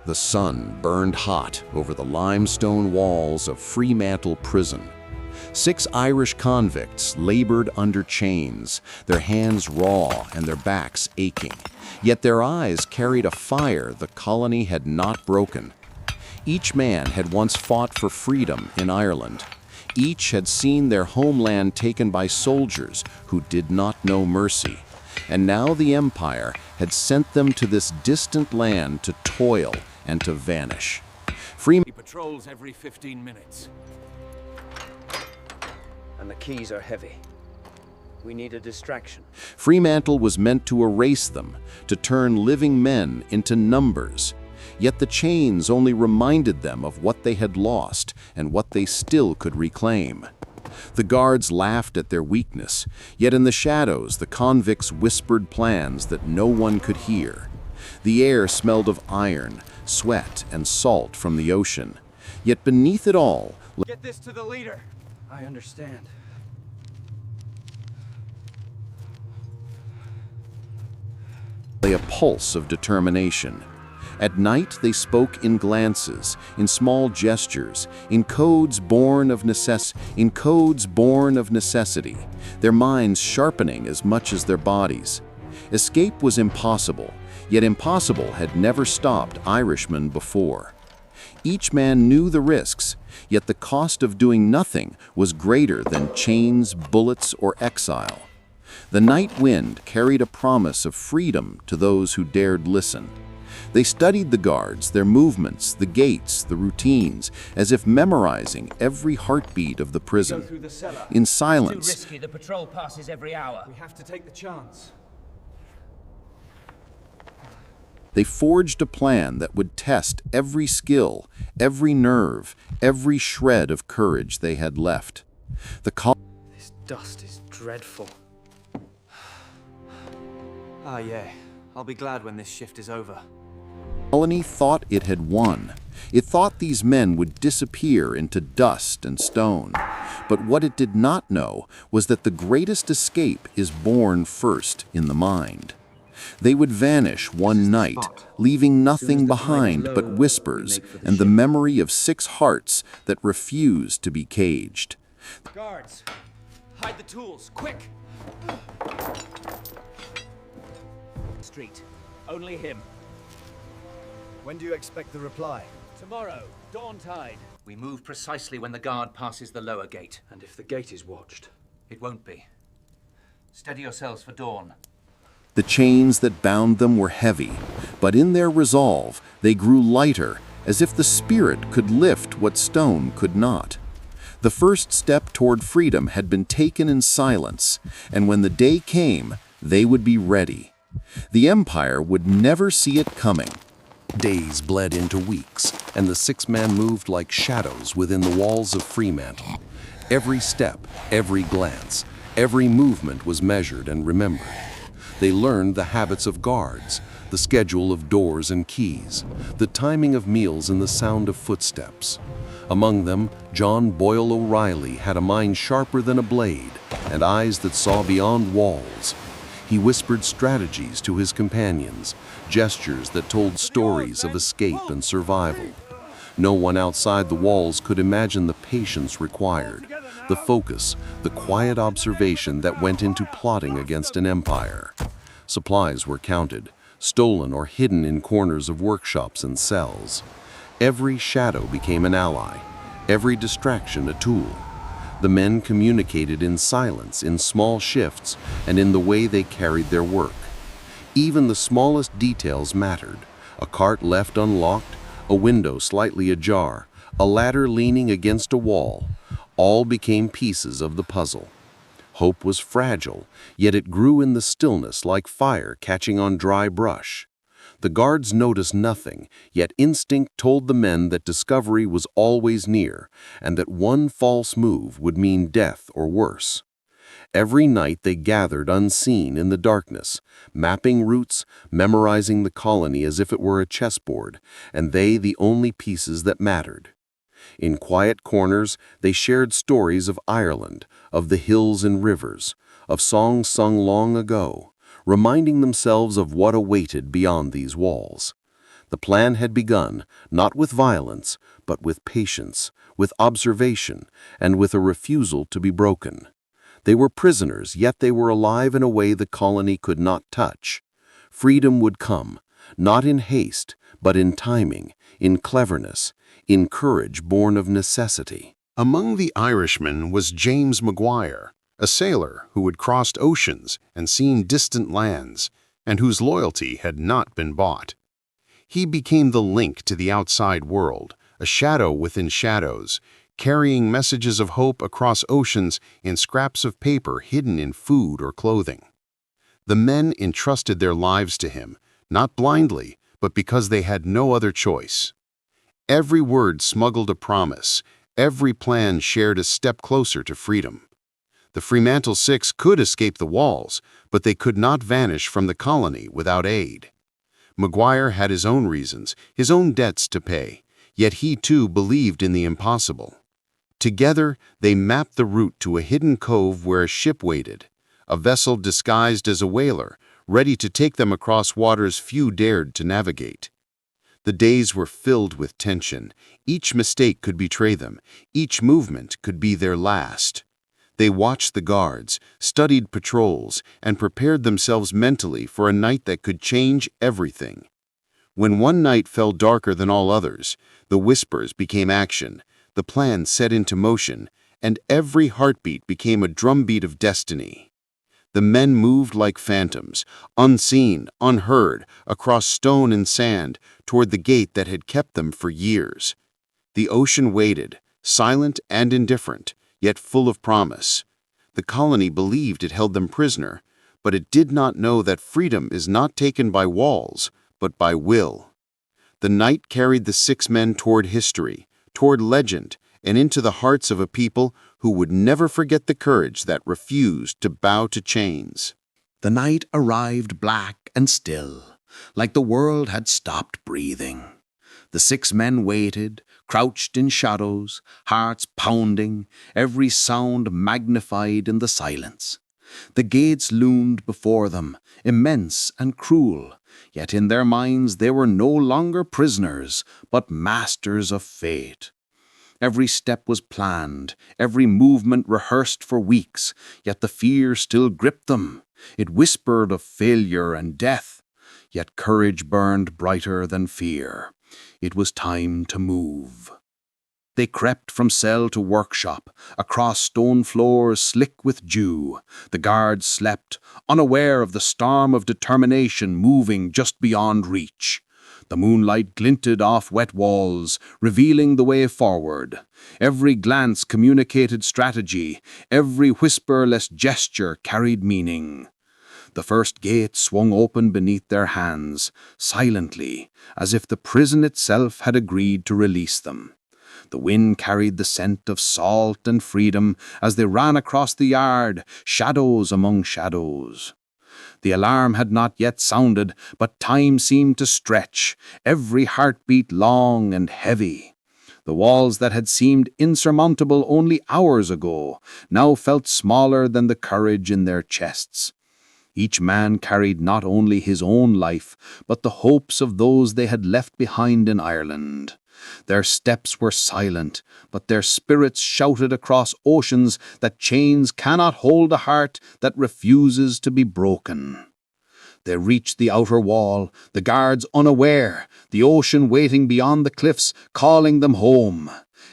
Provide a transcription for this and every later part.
The sun burned hot over the limestone walls of Fremantle Prison. 6 Irish convicts labored under chains, their hands raw and their backs aching. Yet their eyes carried a fire the colony had not broken. Each man had once fought for freedom in Ireland. Each had seen their homeland taken by soldiers who did not know mercy. And now the Empire had sent them to this distant land to toil and to vanish. He patrols every 15 minutes. And the keys are heavy. We need a distraction. Fremantle was meant to erase them, to turn living men into numbers. Yet the chains only reminded them of what they had lost and what they still could reclaim. The guards laughed at their weakness, yet in the shadows the convicts whispered plans that no one could hear. The air smelled of iron, sweat, and salt from the ocean. Yet beneath it all, Get this to the leader. I understand. lay a pulse of determination. At night they spoke in glances, in small gestures, in codes born of necessity, their minds sharpening as much as their bodies. Escape was impossible, yet impossible had never stopped Irishmen before. Each man knew the risks, yet the cost of doing nothing was greater than chains, bullets, or exile. The night wind carried a promise of freedom to those who dared listen. They studied the guards, their movements, the gates, the routines, as if memorizing every heartbeat of the prison. Go through the cellar. In silence, Too risky, the patrol passes every hour. We have to take the chance. they forged a plan that would test every skill, every nerve, every shred of courage they had left. This dust is dreadful. Ah, yeah. I'll be glad when this shift is over. colony thought it had won. It thought these men would disappear into dust and stone. But what it did not know was that the greatest escape is born first in the mind. They would vanish one night, leaving nothing behind but whispers and the memory of 6 hearts that refused to be caged. Guards, hide the tools, quick! Street. Only him. When do you expect the reply? Tomorrow, dawn tide. We move precisely when the guard passes the lower gate. And if the gate is watched? It won't be. Steady yourselves for dawn. The chains that bound them were heavy, but in their resolve they grew lighter, as if the spirit could lift what stone could not. The first step toward freedom had been taken in silence, and when the day came, they would be ready. The Empire would never see it coming. Days bled into weeks, and the 6 men moved like shadows within the walls of Fremantle. Every step, every glance, every movement was measured and remembered. They learned the habits of guards, the schedule of doors and keys, the timing of meals and the sound of footsteps. Among them, John Boyle O'Reilly had a mind sharper than a blade and eyes that saw beyond walls. He whispered strategies to his companions, gestures that told stories of escape and survival. No one outside the walls could imagine the patience required, the focus, the quiet observation that went into plotting against an empire. Supplies were counted, stolen or hidden in corners of workshops and cells. Every shadow became an ally, every distraction a tool. The men communicated in silence, in small shifts, and in the way they carried their work. Even the smallest details mattered. A cart left unlocked, a window slightly ajar, a ladder leaning against a wall. All became pieces of the puzzle. Hope was fragile, yet it grew in the stillness like fire catching on dry brush. The guards noticed nothing, yet instinct told the men that discovery was always near, and that one false move would mean death or worse. Every night they gathered unseen in the darkness, mapping routes, memorizing the colony as if it were a chessboard, and they the only pieces that mattered. In quiet corners, they shared stories of Ireland, of the hills and rivers, of songs sung long ago, reminding themselves of what awaited beyond these walls. The plan had begun, not with violence, but with patience, with observation, and with a refusal to be broken. They were prisoners, yet they were alive in a way the colony could not touch. Freedom would come, not in haste, but in timing, in cleverness, in courage born of necessity. Among the Irishmen was James Maguire, a sailor who had crossed oceans and seen distant lands, and whose loyalty had not been bought. He became the link to the outside world, a shadow within shadows, carrying messages of hope across oceans in scraps of paper hidden in food or clothing. The men entrusted their lives to him, not blindly, but because they had no other choice. Every word smuggled a promise, every plan shared a step closer to freedom. The Fremantle Six could escape the walls, but they could not vanish from the colony without aid. Maguire had his own reasons, his own debts to pay, yet he too believed in the impossible. Together, they mapped the route to a hidden cove where a ship waited, a vessel disguised as a whaler, ready to take them across waters few dared to navigate. The days were filled with tension. Each mistake could betray them. Each movement could be their last. They watched the guards, studied patrols, and prepared themselves mentally for a night that could change everything. When one night fell darker than all others, the whispers became action, the plan set into motion, and every heartbeat became a drumbeat of destiny. The men moved like phantoms, unseen, unheard, across stone and sand, toward the gate that had kept them for years. The ocean waited, silent and indifferent, yet full of promise. The colony believed it held them prisoner, but it did not know that freedom is not taken by walls, but by will. The night carried the six men toward history, toward legend, and into the hearts of a people who would never forget the courage that refused to bow to chains. The night arrived black and still, like the world had stopped breathing. The six men waited, crouched in shadows, hearts pounding, every sound magnified in the silence. The gates loomed before them, immense and cruel, yet in their minds they were no longer prisoners, but masters of fate. Every step was planned, every movement rehearsed for weeks, yet the fear still gripped them. It whispered of failure and death, yet courage burned brighter than fear. It was time to move. They crept from cell to workshop, across stone floors slick with dew. The guards slept, unaware of the storm of determination moving just beyond reach. The moonlight glinted off wet walls, revealing the way forward. Every glance communicated strategy, every whisperless gesture carried meaning. The first gate swung open beneath their hands, silently, as if the prison itself had agreed to release them. The wind carried the scent of salt and freedom as they ran across the yard, shadows among shadows. The alarm had not yet sounded, but time seemed to stretch, every heartbeat long and heavy. The walls that had seemed insurmountable only hours ago now felt smaller than the courage in their chests. Each man carried not only his own life, but the hopes of those they had left behind in Ireland. Their steps were silent, but their spirits shouted across oceans that chains cannot hold a heart that refuses to be broken. They reached the outer wall, the guards unaware, the ocean waiting beyond the cliffs, calling them home.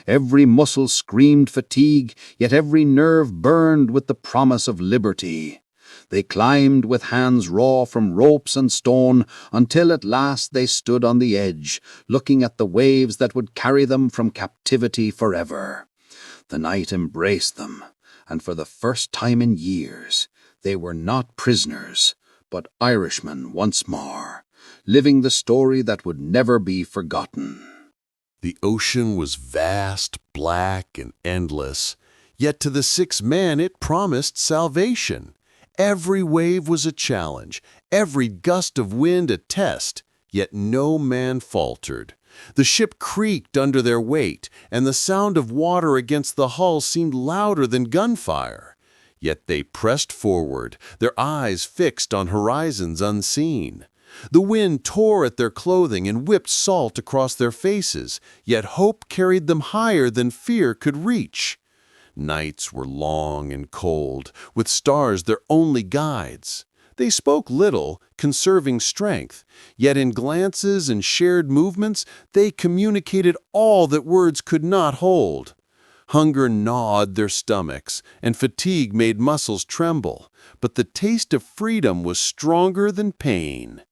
Every muscle screamed fatigue, yet every nerve burned with the promise of liberty. They climbed with hands raw from ropes and stone until at last they stood on the edge, looking at the waves that would carry them from captivity forever. The night embraced them, and for the first time in years, they were not prisoners, but Irishmen once more, living the story that would never be forgotten. The ocean was vast, black, and endless, yet to the six men it promised salvation. Every wave was a challenge, every gust of wind a test, yet no man faltered. The ship creaked under their weight, and the sound of water against the hull seemed louder than gunfire. Yet they pressed forward, their eyes fixed on horizons unseen. The wind tore at their clothing and whipped salt across their faces, yet hope carried them higher than fear could reach. Nights were long and cold, with stars their only guides. They spoke little, conserving strength, yet in glances and shared movements they communicated all that words could not hold. Hunger gnawed their stomachs, and fatigue made muscles tremble, but the taste of freedom was stronger than pain.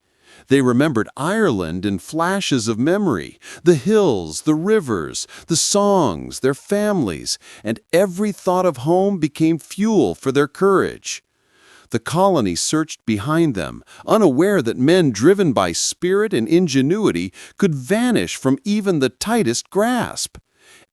They remembered Ireland in flashes of memory, the hills, the rivers, the songs, their families, and every thought of home became fuel for their courage. The colony searched behind them, unaware that men driven by spirit and ingenuity could vanish from even the tightest grasp.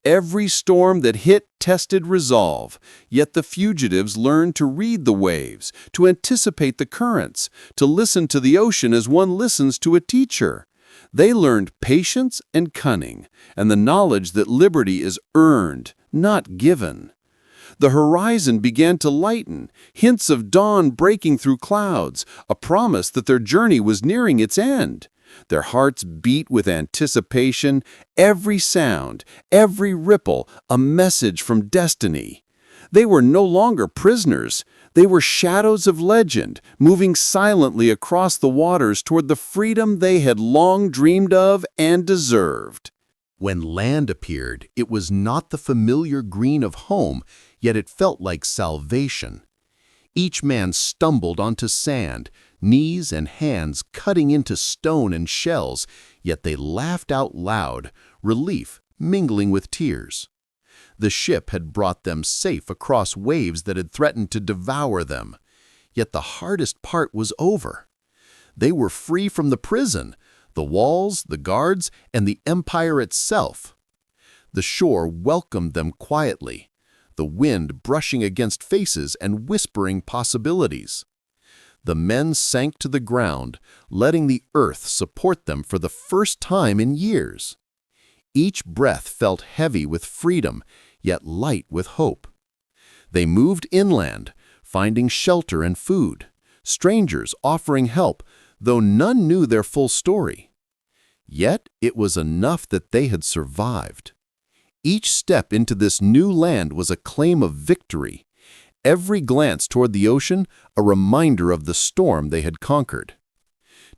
Every storm that hit tested resolve, yet the fugitives learned to read the waves, to anticipate the currents, to listen to the ocean as one listens to a teacher. They learned patience and cunning, and the knowledge that liberty is earned, not given. The horizon began to lighten, hints of dawn breaking through clouds, a promise that their journey was nearing its end. Their hearts beat with anticipation, every sound, every ripple, a message from destiny. They were no longer prisoners. They were shadows of legend, moving silently across the waters toward the freedom they had long dreamed of and deserved. When land appeared, it was not the familiar green of home, yet it felt like salvation. Each man stumbled onto sand, knees and hands cutting into stone and shells, yet they laughed out loud, relief mingling with tears. The ship had brought them safe across waves that had threatened to devour them. Yet the hardest part was over. They were free from the prison, the walls, the guards, and the empire itself. The shore welcomed them quietly, the wind brushing against faces and whispering possibilities. The men sank to the ground, letting the earth support them for the first time in years. Each breath felt heavy with freedom, yet light with hope. They moved inland, finding shelter and food, strangers offering help, though none knew their full story. Yet it was enough that they had survived. Each step into this new land was a claim of victory. Every glance toward the ocean, a reminder of the storm they had conquered.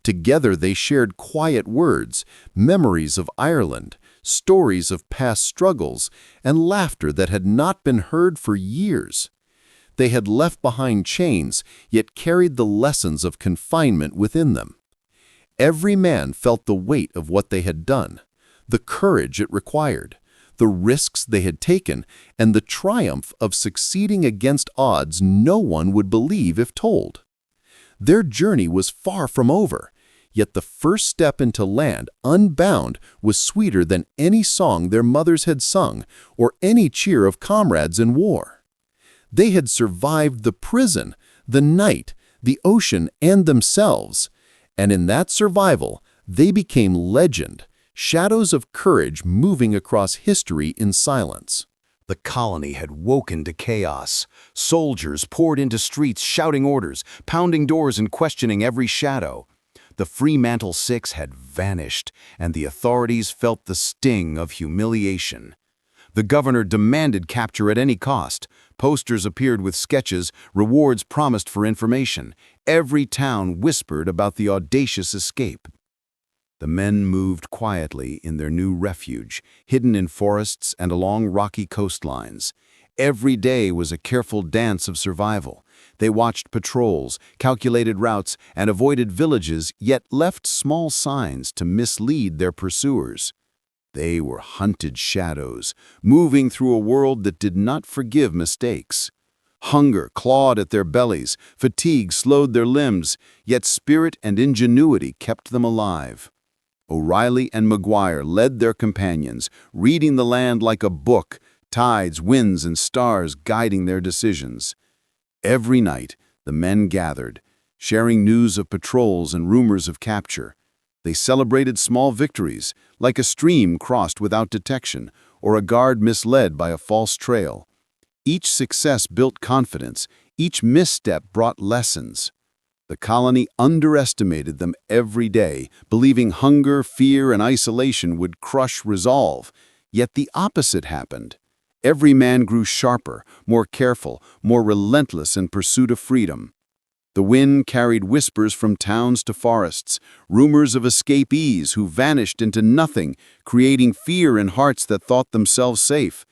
Together they shared quiet words, memories of Ireland, stories of past struggles, and laughter that had not been heard for years. They had left behind chains, yet carried the lessons of confinement within them. Every man felt the weight of what they had done, the courage it required, the risks they had taken, and the triumph of succeeding against odds no one would believe if told. Their journey was far from over, yet the first step into land unbound was sweeter than any song their mothers had sung or any cheer of comrades in war. They had survived the prison, the night, the ocean, and themselves, and in that survival they became legend, shadows of courage moving across history in silence. The colony had woken to chaos. Soldiers poured into streets shouting orders, pounding doors and questioning every shadow. The Fremantle Six had vanished, and the authorities felt the sting of humiliation. The governor demanded capture at any cost. Posters appeared with sketches, rewards promised for information. Every town whispered about the audacious escape. The men moved quietly in their new refuge, hidden in forests and along rocky coastlines. Every day was a careful dance of survival. They watched patrols, calculated routes, and avoided villages, yet left small signs to mislead their pursuers. They were hunted shadows, moving through a world that did not forgive mistakes. Hunger clawed at their bellies, fatigue slowed their limbs, yet spirit and ingenuity kept them alive. O'Reilly and Maguire led their companions, reading the land like a book, tides, winds, and stars guiding their decisions. Every night, the men gathered, sharing news of patrols and rumors of capture. They celebrated small victories, like a stream crossed without detection, or a guard misled by a false trail. Each success built confidence, each misstep brought lessons. The colony underestimated them every day, believing hunger, fear, and isolation would crush resolve. Yet the opposite happened. Every man grew sharper, more careful, more relentless in pursuit of freedom. The wind carried whispers from towns to forests, rumors of escapees who vanished into nothing, creating fear in hearts that thought themselves safe.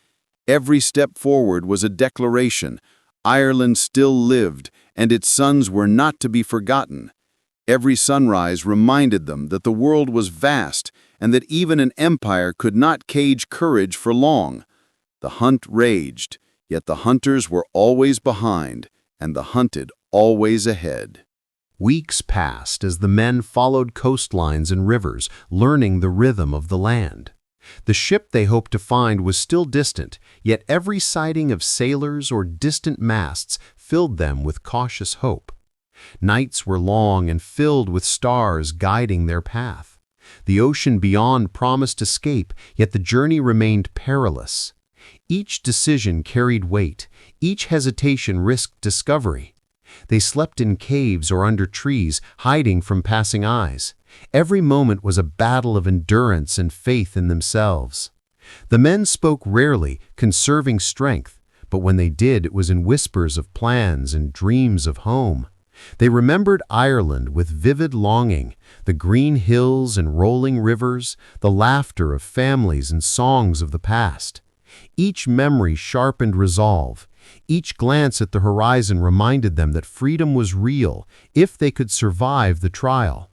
Every step forward was a declaration. Ireland still lived, and its sons were not to be forgotten. Every sunrise reminded them that the world was vast and that even an empire could not cage courage for long. The hunt raged, yet the hunters were always behind, and the hunted always ahead. Weeks passed as the men followed coastlines and rivers, learning the rhythm of the land. The ship they hoped to find was still distant, yet every sighting of sailors or distant masts filled them with cautious hope. Nights were long and filled with stars guiding their path. The ocean beyond promised escape, yet the journey remained perilous. Each decision carried weight, each hesitation risked discovery. They slept in caves or under trees, hiding from passing eyes. Every moment was a battle of endurance and faith in themselves. The men spoke rarely, conserving strength, but when they did, it was in whispers of plans and dreams of home. They remembered Ireland with vivid longing, the green hills and rolling rivers, the laughter of families and songs of the past. Each memory sharpened resolve. Each glance at the horizon reminded them that freedom was real if they could survive the trial.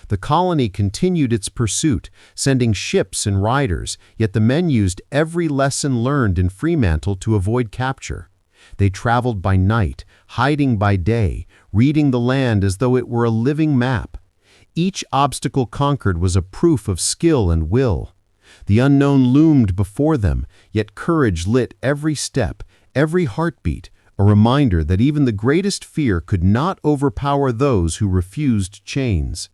The colony continued its pursuit, sending ships and riders, yet the men used every lesson learned in Fremantle to avoid capture. They traveled by night, hiding by day, reading the land as though it were a living map. Each obstacle conquered was a proof of skill and will. The unknown loomed before them, yet courage lit every step, every heartbeat, a reminder that even the greatest fear could not overpower those who refused chains.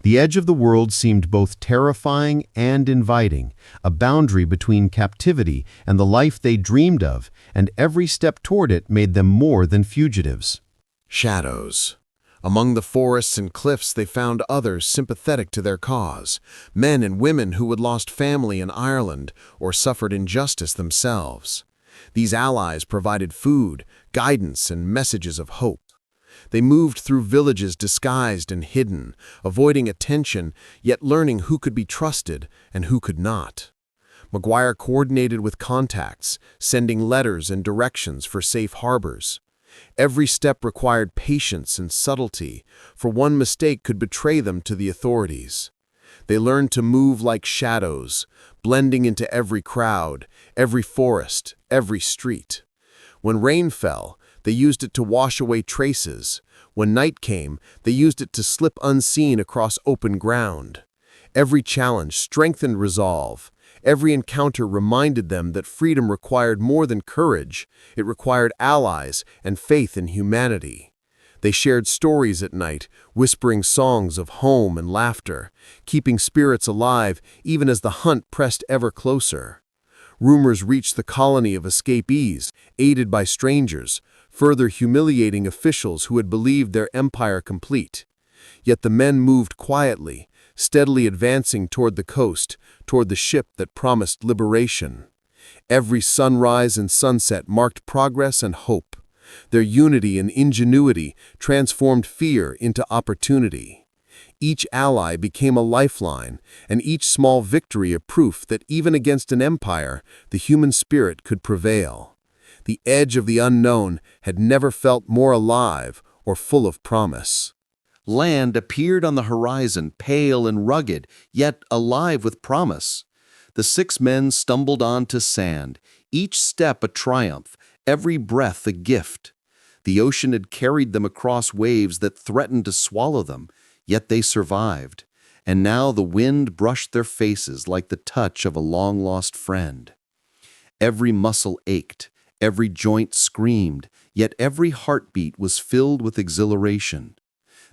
The edge of the world seemed both terrifying and inviting, a boundary between captivity and the life they dreamed of, and every step toward it made them more than fugitives. Shadows. Among the forests and cliffs they found others sympathetic to their cause, men and women who had lost family in Ireland or suffered injustice themselves. These allies provided food, guidance, and messages of hope. They moved through villages disguised and hidden, avoiding attention, yet learning who could be trusted and who could not. Maguire coordinated with contacts, sending letters and directions for safe harbors. Every step required patience and subtlety, for one mistake could betray them to the authorities. They learned to move like shadows, blending into every crowd, every forest, every street. When rain fell, they used it to wash away traces. When night came, they used it to slip unseen across open ground. Every challenge strengthened resolve. Every encounter reminded them that freedom required more than courage. It required allies and faith in humanity. They shared stories at night, whispering songs of home and laughter, keeping spirits alive even as the hunt pressed ever closer. Rumors reached the colony of escapees, aided by strangers, further humiliating officials who had believed their empire complete. Yet the men moved quietly, steadily advancing toward the coast, toward the ship that promised liberation. Every sunrise and sunset marked progress and hope. Their unity and ingenuity transformed fear into opportunity. Each ally became a lifeline, and each small victory a proof that even against an empire, the human spirit could prevail. The edge of the unknown had never felt more alive or full of promise. Land appeared on the horizon, pale and rugged, yet alive with promise. The 6 men stumbled onto sand, each step a triumph, every breath a gift. The ocean had carried them across waves that threatened to swallow them, yet they survived, and now the wind brushed their faces like the touch of a long-lost friend. Every muscle ached, every joint screamed, yet every heartbeat was filled with exhilaration.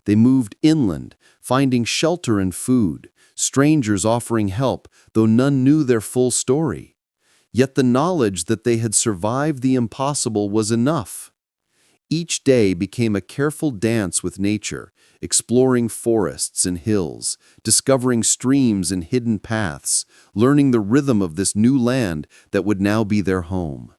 They moved inland, finding shelter and food, strangers offering help, though none knew their full story. Yet the knowledge that they had survived the impossible was enough. Each day became a careful dance with nature, exploring forests and hills, discovering streams and hidden paths, learning the rhythm of this new land that would now be their home.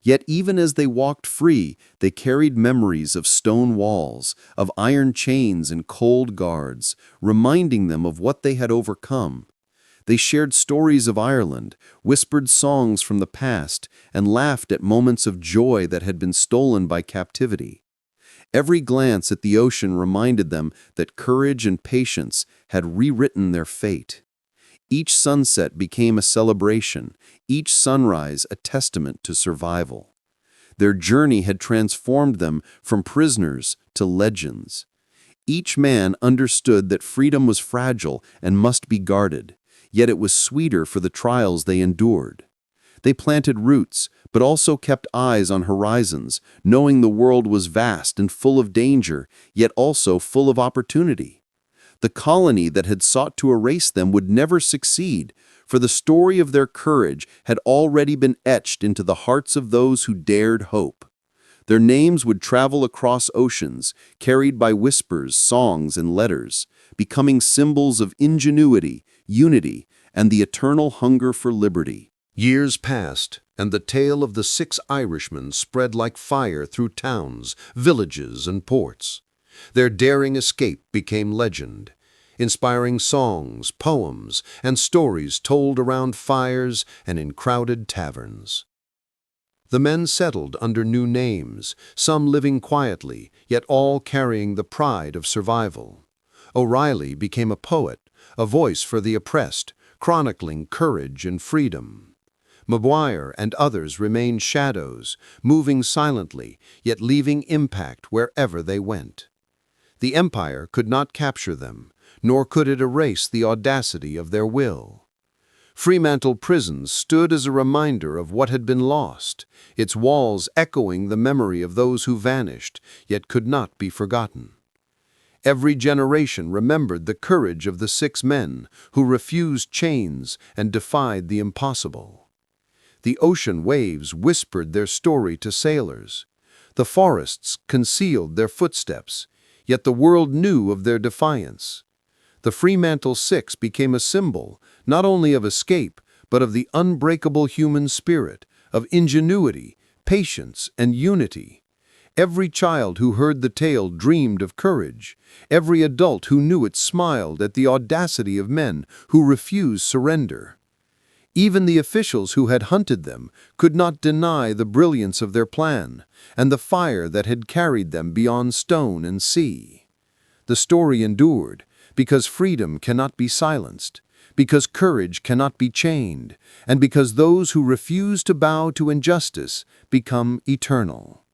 Yet even as they walked free, they carried memories of stone walls, of iron chains and cold guards, reminding them of what they had overcome. They shared stories of Ireland, whispered songs from the past, and laughed at moments of joy that had been stolen by captivity. Every glance at the ocean reminded them that courage and patience had rewritten their fate. Each sunset became a celebration, each sunrise a testament to survival. Their journey had transformed them from prisoners to legends. Each man understood that freedom was fragile and must be guarded, yet it was sweeter for the trials they endured. They planted roots, but also kept eyes on horizons, knowing the world was vast and full of danger, yet also full of opportunity. The colony that had sought to erase them would never succeed, for the story of their courage had already been etched into the hearts of those who dared hope. Their names would travel across oceans, carried by whispers, songs, and letters, becoming symbols of ingenuity, unity, and the eternal hunger for liberty. Years passed, and the tale of the 6 Irishmen spread like fire through towns, villages, and ports. Their daring escape became legend, inspiring songs, poems, and stories told around fires and in crowded taverns. The men settled under new names, some living quietly, yet all carrying the pride of survival. O'Reilly became a poet, a voice for the oppressed, chronicling courage and freedom. Maguire and others remained shadows, moving silently, yet leaving impact wherever they went. The Empire could not capture them, nor could it erase the audacity of their will. Fremantle Prison stood as a reminder of what had been lost, its walls echoing the memory of those who vanished, yet could not be forgotten. Every generation remembered the courage of the 6 men who refused chains and defied the impossible. The ocean waves whispered their story to sailors. The forests concealed their footsteps, yet the world knew of their defiance. The Fremantle Six became a symbol, not only of escape, but of the unbreakable human spirit, of ingenuity, patience, and unity. Every child who heard the tale dreamed of courage. Every adult who knew it smiled at the audacity of men who refused surrender. Even the officials who had hunted them could not deny the brilliance of their plan and the fire that had carried them beyond stone and sea. The story endured because freedom cannot be silenced, because courage cannot be chained, and because those who refuse to bow to injustice become eternal.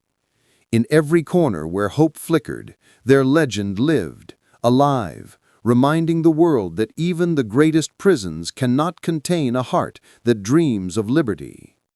In every corner where hope flickered, their legend lived, alive, reminding the world that even the greatest prisons cannot contain a heart that dreams of liberty.